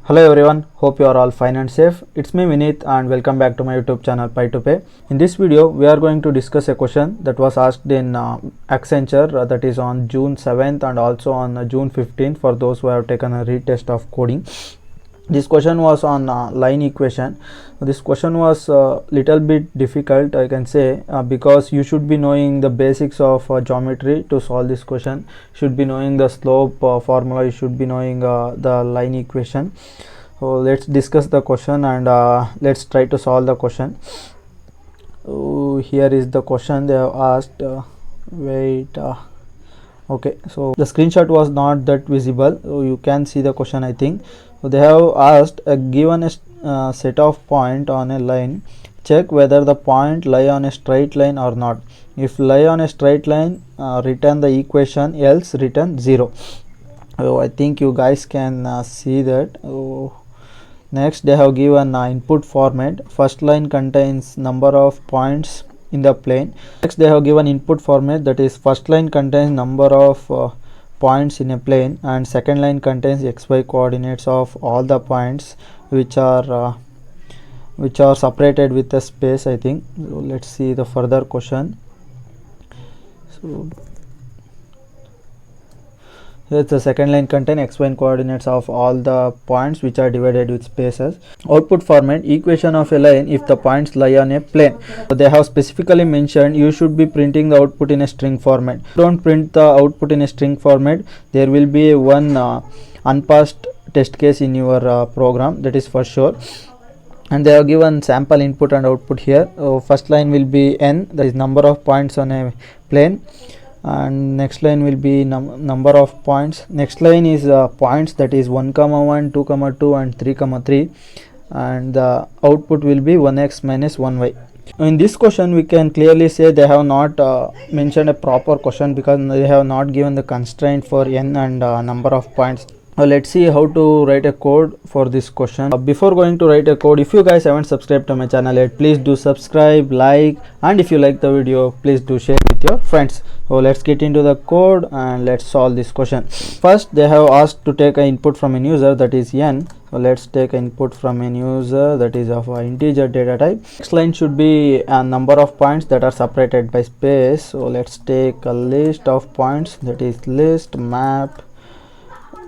Hello everyone, hope you are all fine and safe. It's me Vineet and welcome back to my YouTube channel Pay2Pay. In this video, we are going to discuss a question that was asked in Accenture that is on June 7th and also on June 15th for those who have taken a retest of coding. This question was on line equation. This question was little bit difficult, I can say, because you should be knowing the basics of geometry to solve this question. Should be knowing the slope formula, you should be knowing the line equation. So let's discuss the question and let's try to solve the question. Here is the question they have asked. Okay, so the screenshot was not that visible, so you can see the question, I think. So they have asked given a set of point on a line, check whether the point lie on a straight line or not. If lie on a straight line, return the equation, else return 0. So I think you guys can see that. Next they have given input format. First line contains number of points in the plane. Next they have given input format, that is first line contains number of points in a plane and second line contains xy coordinates of all the points which are separated with a space, I think. So let's see the further question. So here the second line contain xy coordinates of all the points which are divided with spaces. Output format, equation of a line if the points lie on a plane. So they have specifically mentioned you should be printing the output in a string format. Don't print the output in a string format, there will be one unpassed test case in your program, that is for sure. And they have given sample input and output here. First line will be n, that is number of points on a plane, and next line will be number of points. Next line is points, that is 1, 1, 2, 2 and 3, 3, and the output will be 1x minus 1y. In this question we can clearly say they have not mentioned a proper question because they have not given the constraint for n and number of points. Let's see how to write a code for this question. Before going to write a code, if you guys haven't subscribed to my channel yet, please do subscribe, like, and if you like the video, please do share with your friends. So let's get into the code and let's solve this question. First they have asked to take an input from a user, that is n. So let's take an input from a user, that is of an integer data type. Next line should be a number of points that are separated by space. So let's take a list of points, that is list map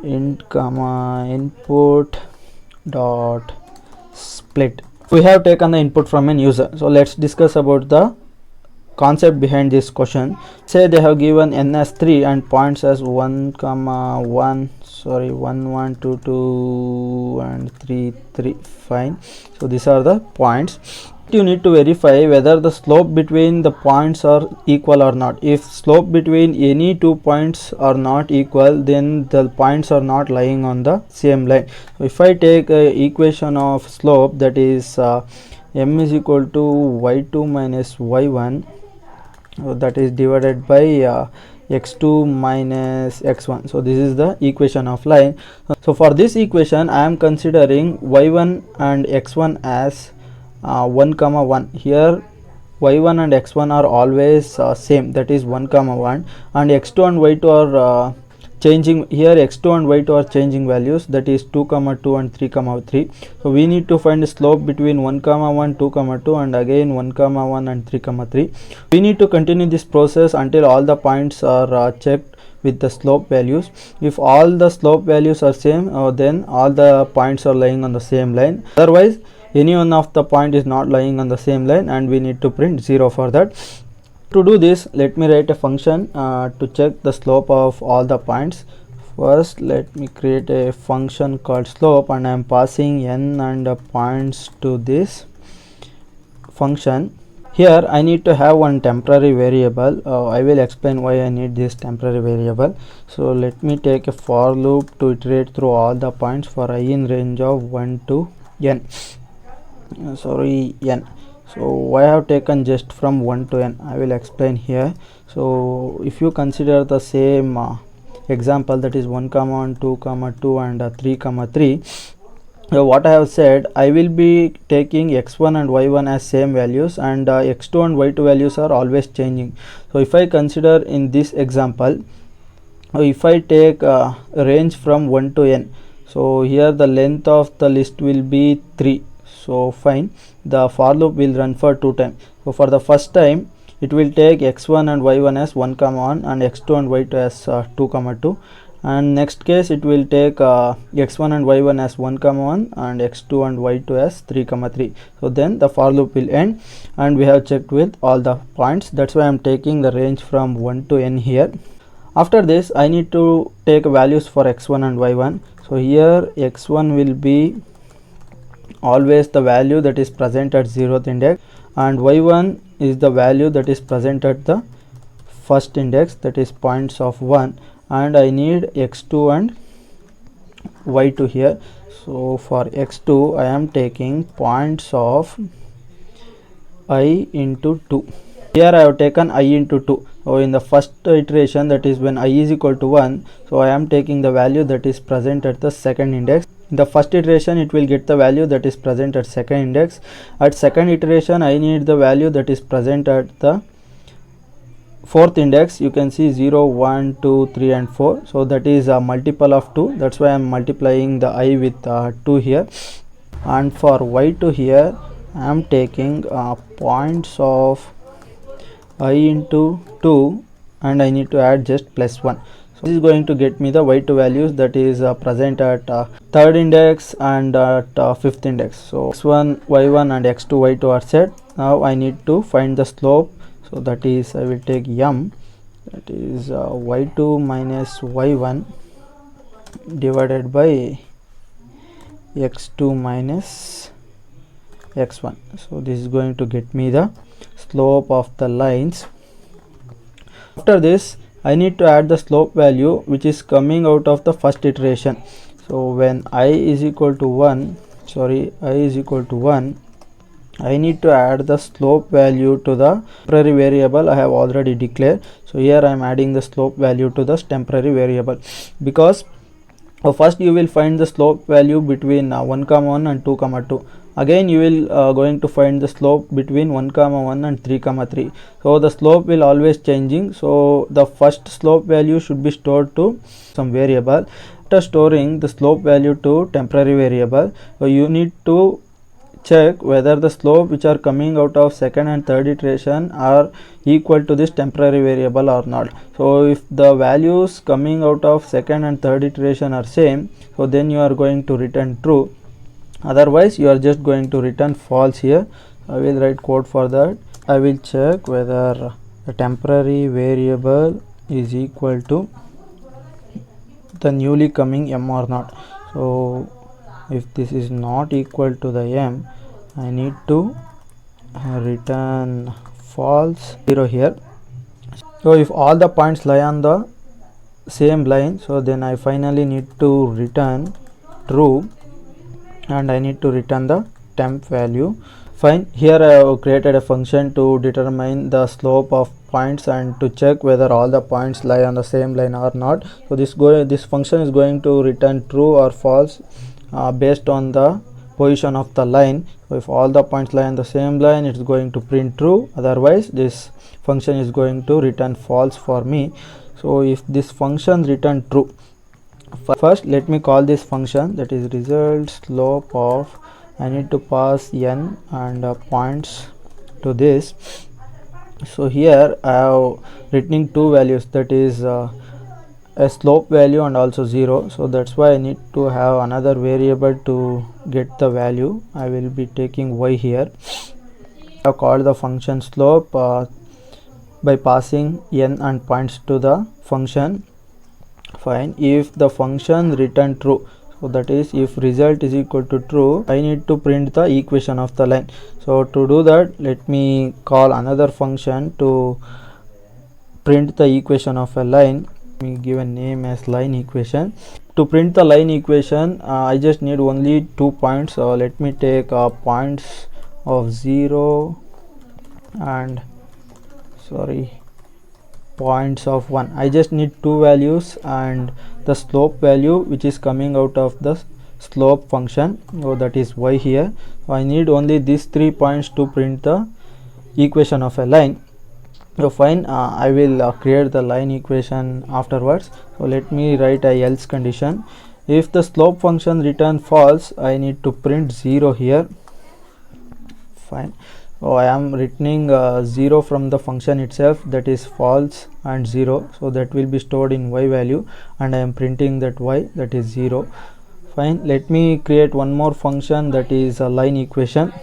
int comma input dot split. We have taken the input from an user. So let's discuss about the concept behind this question. Say they have given n as 3 and points as 1, 1, 1, 2, 2 and 3, 3. Fine. So these are the points. You need to verify whether the slope between the points are equal or not. If slope between any two points are not equal, then the points are not lying on the same line. So if I take a equation of slope, that is m is equal to y2 minus y1, that is divided by x2 minus x1. So this is the equation of line. So for this equation I am considering y1 and x1 as 1, 1. Here y1 and x1 are always same, that is 1, 1, and x2 and y2 are changing. Here x2 and y2 are changing values, that is 2, 2 and 3, 3. So we need to find the slope between 1, 1, 2, 2 and again 1, 1 and 3, 3. We need to continue this process until all the points are checked with the slope values. If all the slope values are same, then all the points are lying on the same line. Otherwise any one of the point is not lying on the same line and we need to print 0 for that. To do this, let me write a function to check the slope of all the points. First let me create a function called slope and I am passing n and points to this function. Here I need to have one temporary variable. I will explain why I need this temporary variable. So let me take a for loop to iterate through all the points for I in range of 1 to n. N. So I have taken just from 1 to n. I will explain here. So if you consider the same example, that is 1, 1, 2, 2 and 3, 3. What I have said, I will be taking x1 and y1 as same values and x2 and y2 values are always changing. So if I consider in this example, if I take a range from 1 to n, so So here the length of the list will be 3. So fine, the for loop will run for 2 times. So for the first time it will take x1 and y1 as 1 comma 1 and x2 and y2 as 2 comma 2, and next case it will take x1 and y1 as 1 comma 1 and x2 and y2 as 3 comma 3. So then the for loop will end, and we have checked with all the points. That's why I'm taking the range from 1 to n here. After this I need to take values for x1 and y1. So here x1 will be always the value that is present at 0th index, and y1 is the value that is present at the first index, that is points of 1, and I need x2 and y2 here. So for x2 I am taking points of I into 2. Here I have taken I into 2. So in the first iteration, that is when I is equal to 1, so I am taking the value that is present at the second index. In the first iteration it will get the value that is present at second index. At second iteration I need the value that is present at the fourth index. You can see 0, 1, 2, 3 and 4. So that is a multiple of 2. That's why I am multiplying the I with 2 here. And for y2 here I am taking points of I into 2, and I need to add just plus 1. So this is going to get me the y2 values that is present at third index and at fifth index. So x1 y1 and x2 y2 are set. Now I need to find the slope. So that is, I will take m, that is y2 minus y1 divided by x2 minus x1. So this is going to get me the slope of the lines. After this I need to add the slope value which is coming out of the first iteration. So when I is equal to 1, I need to add the slope value to the temporary variable I have already declared. So here I am adding the slope value to this temporary variable, because first you will find the slope value between 1 comma 1 and 2 comma 2. Again you will going to find the slope between 1 comma 1 and 3 comma 3. So the slope will always changing. So the first slope value should be stored to some variable. After storing the slope value to temporary variable, so you need to check whether the slope which are coming out of second and third iteration are equal to this temporary variable or not. So if the values coming out of second and third iteration are same, so then you are going to return true. Otherwise you are just going to return false here. I will write code for that. I will check whether the temporary variable is equal to the newly coming m or not. So if this is not equal to the m, I need to return false 0 here. So if all the points lie on the same line, so then I finally need to return true, and I need to return the temp value. Fine, here I have created a function to determine the slope of points and to check whether all the points lie on the same line or not. So this function is going to return true or false based on the position of the line. So if all the points lie on the same line, it's going to print true. Otherwise this function is going to return false for me. So if this function return true, first let me call this function, that is result slope of, I need to pass n and points to this. So here I have written two values, that is a slope value and also 0. So that's why I need to have another variable to get the value. I will be taking y here. I have called the function slope by passing n and points to the function. Fine, if the function return true, so that is if result is equal to true, I need to print the equation of the line. So to do that, let me call another function to print the equation of a line. Let me give a name as line equation. To print the line equation, I just need only 2 points. So let me take points of 0 and points of 1. I just need 2 values and the slope value which is coming out of the slope function, so that is y here. So I need only these 3 points to print the equation of a line. So fine, I will create the line equation afterwards. So let me write a else condition. If the slope function return false, I need to print 0 here. Fine. So I am returning 0 from the function itself, that is false and 0, so that will be stored in y value, and I am printing that y, that is 0. Fine. Let me create one more function, that is a line equation,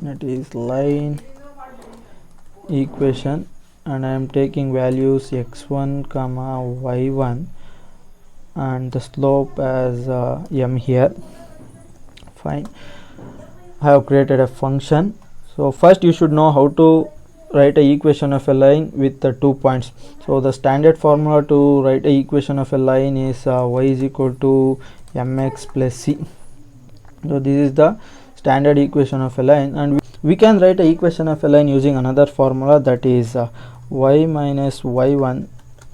that is line equation, and I am taking values x1 comma y1 and the slope as m here. Fine. I have created a function. So first you should know how to write a equation of a line with the 2 points. So the standard formula to write a equation of a line is y is equal to mx plus c. So this is the standard equation of a line, and we can write a equation of a line using another formula, that is y minus y1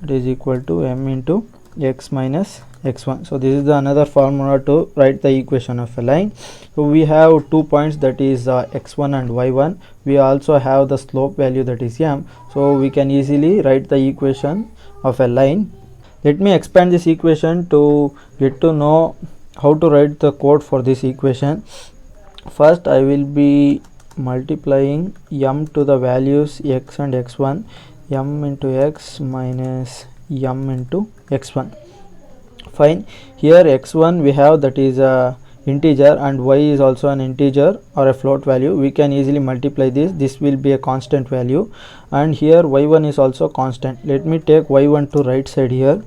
is equal to m into x minus x1. So this is the another formula to write the equation of a line. So we have 2 points, that is x1 and y1. We also have the slope value, that is m, so we can easily write the equation of a line. Let me expand this equation to get to know how to write the code for this equation. First I will be multiplying m to the values x and x1, m into x minus m into x1. Fine. Here x1 we have, that is a integer, and y is also an integer or a float value. We can easily multiply this will be a constant value, and here y1 is also constant. Let me take y1 to right side here,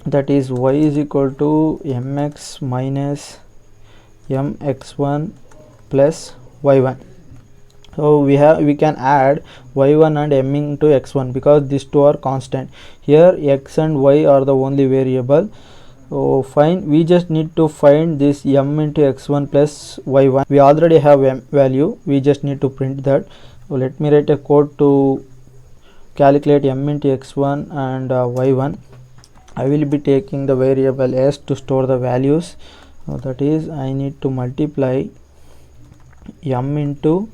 that is y is equal to mx minus mx1 plus y1. So we can add y1 and m into x1 because these two are constant. Here x and y are the only variable. So fine, we just need to find this m into x1 plus y1. We already have m value, we just need to print that. So let me write a code to calculate m into x1 and y1. I will be taking the variable s to store the values. So that is, I need to multiply m into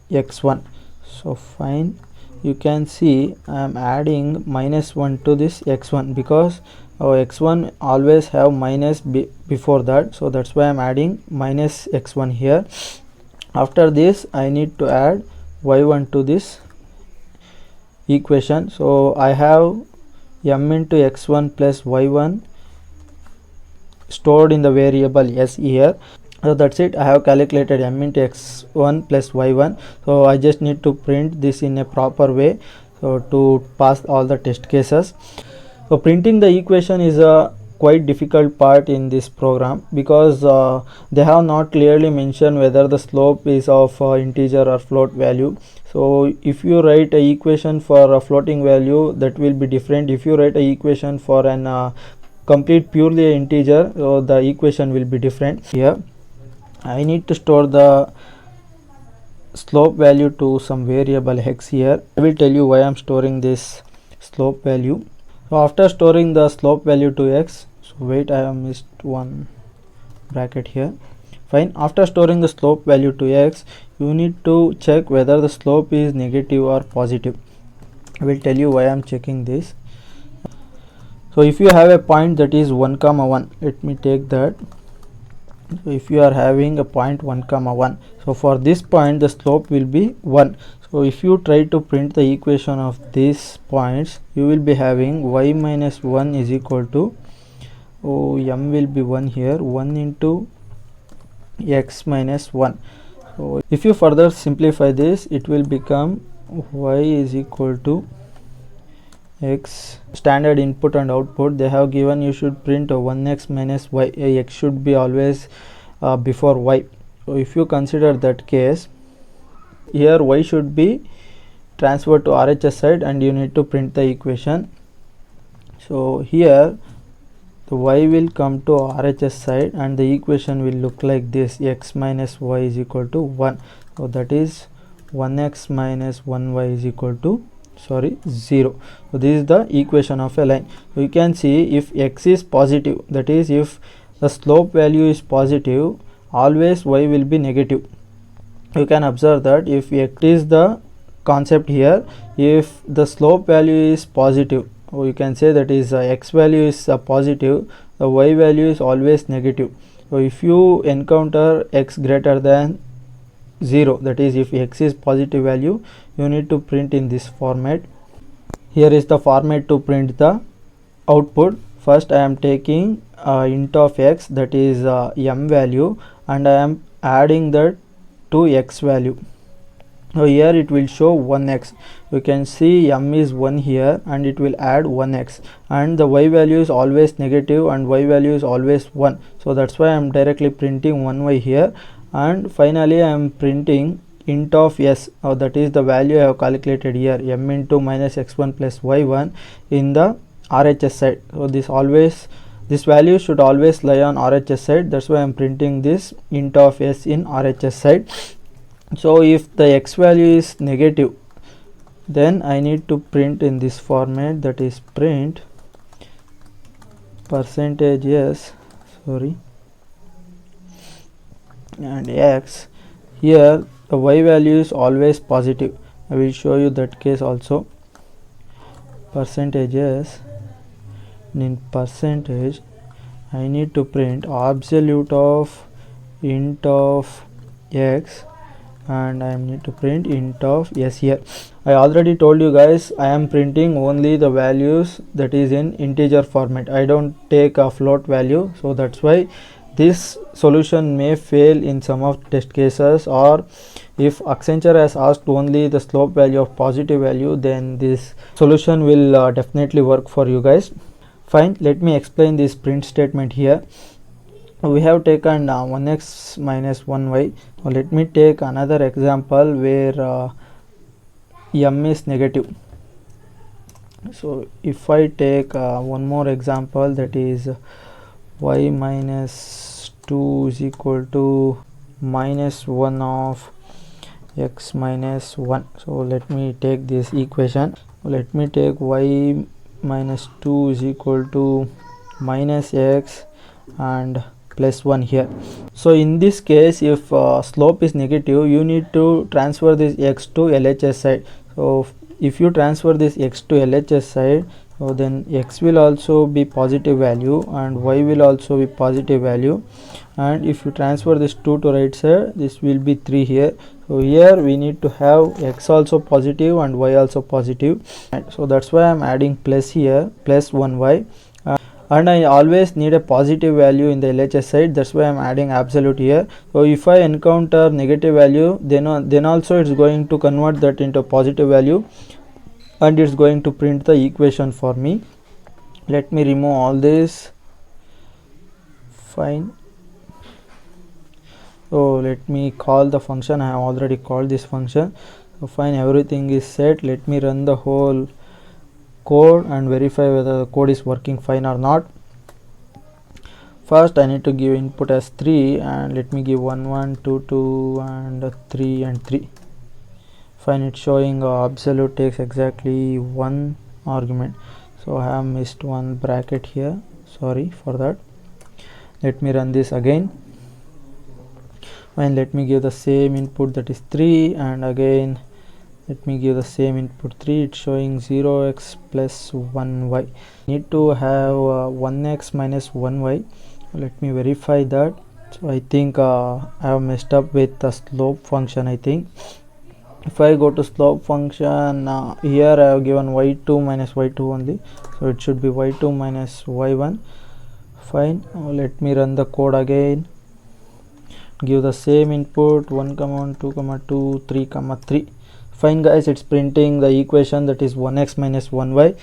x1. So fine, you can see I am adding minus 1 to this x1 because our x1 always have minus before that, so that's why I am adding minus x1 here. After this I need to add y1 to this equation. So I have m into x1 plus y1 stored in the variable s here. So that's it, I have calculated m into x1 plus y1. So I just need to print this in a proper way, so to pass all the test cases. So printing the equation is a quite difficult part in this program because they have not clearly mentioned whether the slope is of integer or float value. So if you write a equation for a floating value, that will be different. If you write a equation for an complete purely integer, so the equation will be different. Here I need to store the slope value to some variable x here. I will tell you why I am storing this slope value. So after storing the slope value to x, so wait, I have missed one bracket here. Fine. After storing the slope value to x, you need to check whether the slope is negative or positive. I will tell you why I am checking this. So if you have a point that is 1 comma 1, let me take that. So if you are having a point 1 comma 1, so for this point the slope will be 1. So if you try to print the equation of these points, you will be having y minus 1 is equal to, m will be 1 here, 1 into x minus 1. So if you further simplify this, it will become y is equal to x. Standard input and output they have given, you should print 1x minus y. X should be always before y. So if you consider that case, here y should be transferred to RHS side and you need to print the equation. So here the y will come to RHS side and the equation will look like this, x minus y is equal to 1. So that is 1x minus 1y is equal to 0. So this is the equation of a line. So you can see if x is positive, that is if the slope value is positive, always y will be negative. You can observe that if x is the concept here, if the slope value is positive, or you can say that is x value is positive, the y value is always negative. So if you encounter x greater than 0, that is if x is positive value, you need to print in this format. Here is the format to print the output. First I am taking int of x, that is m value, and I am adding that to x value. So here it will show 1x. You can see m is 1 here, and it will add 1x, and the y value is always negative and y value is always 1. So that's why I am directly printing 1y here. And finally I am printing int of s, that is the value I have calculated here, m into minus x1 plus y1 in the RHS side. So this value should always lie on RHS side. That's why I am printing this int of s in RHS side. So if the x value is negative, then I need to print in this format, that is print percentage s, and x. Here the y value is always positive. I will show you that case also. Percentage s, in percentage I need to print absolute of int of x, and I need to print int of s here. I already told you guys, I am printing only the values that is in integer format. I don't take a float value, so that's why this solution may fail in some of test cases, or if Accenture has asked only the slope value of positive value, then this solution will definitely work for you guys. Fine, let me explain this print statement here. We have taken 1x minus 1y. Let me take another example where m is negative. So if I take one more example, that is y minus 2 is equal to minus 1 of x minus 1. So let me take this equation. Let me take y minus 2 is equal to minus x and plus 1 here. So in this case, if slope is negative, you need to transfer this x to LHS side. So if you transfer this x to LHS side, so then x will also be positive value and y will also be positive value, and if you transfer this 2 to right side, this will be 3 here. So here we need to have x also positive and y also positive, and so that's why I am adding plus here, plus 1y, and I always need a positive value in the LHS side. That's why I am adding absolute here. So if I encounter negative value, then also it's going to convert that into positive value, and it's going to print the equation for me. Let me remove all this. Fine. So let me call the function. I have already called this function. So fine, everything is set. Let me run the whole code and verify whether the code is working fine or not. First I need to give input as 3, and let me give 1 1 2 2 and 3 and 3. Fine, it's showing absolute takes exactly 1 argument. So I have missed one bracket here, sorry for that. Let me run this again, and let me give the same input, that is 3, and again let me give the same input 3. It's showing 0x plus 1y. Need to have 1x minus 1y. Let me verify that. So I think I have messed up with the slope function. I think if I go to slope function, here I have given y2 minus y2 only, so it should be y2 minus y1. Fine, let me run the code again, give the same input 1 1 2 2 3 3. Fine guys, it's printing the equation, that is 1x minus 1y.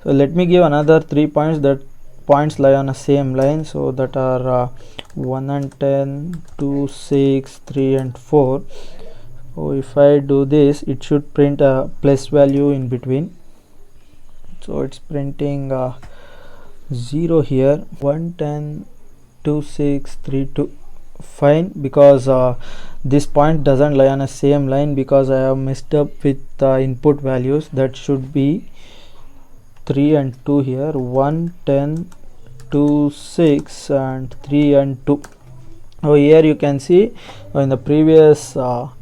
So let me give another 3 points, that points lie on the same line, so that are 1 and 10, 2, 6, 3 and 4. So if I do this, it should print a plus value in between. So it's printing 0 here, 1 10 2 6 3 2. Fine, because this point doesn't lie on the same line, because I have messed up with the input values. That should be 3 and 2 here, 1 10 2 6 and 3 and 2. So here you can see in the previous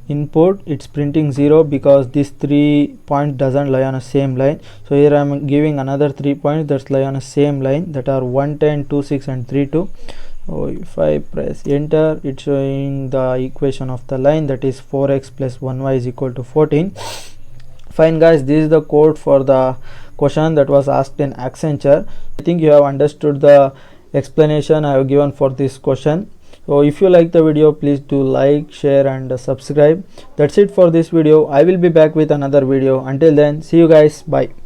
input, it's printing 0 because these 3 points doesn't lie on a same line. So here I'm giving another 3 points that lie on a same line, that are 1, 10, 2, 6 and 3, 2. So if I press enter, it's showing the equation of the line, that is 4x plus 1y is equal to 14. Fine guys, this is the code for the question that was asked in Accenture. I think you have understood the explanation I have given for this question. So if you like the video, please do like, share and subscribe. That's it for this video. I will be back with another video. Until then, see you guys. Bye.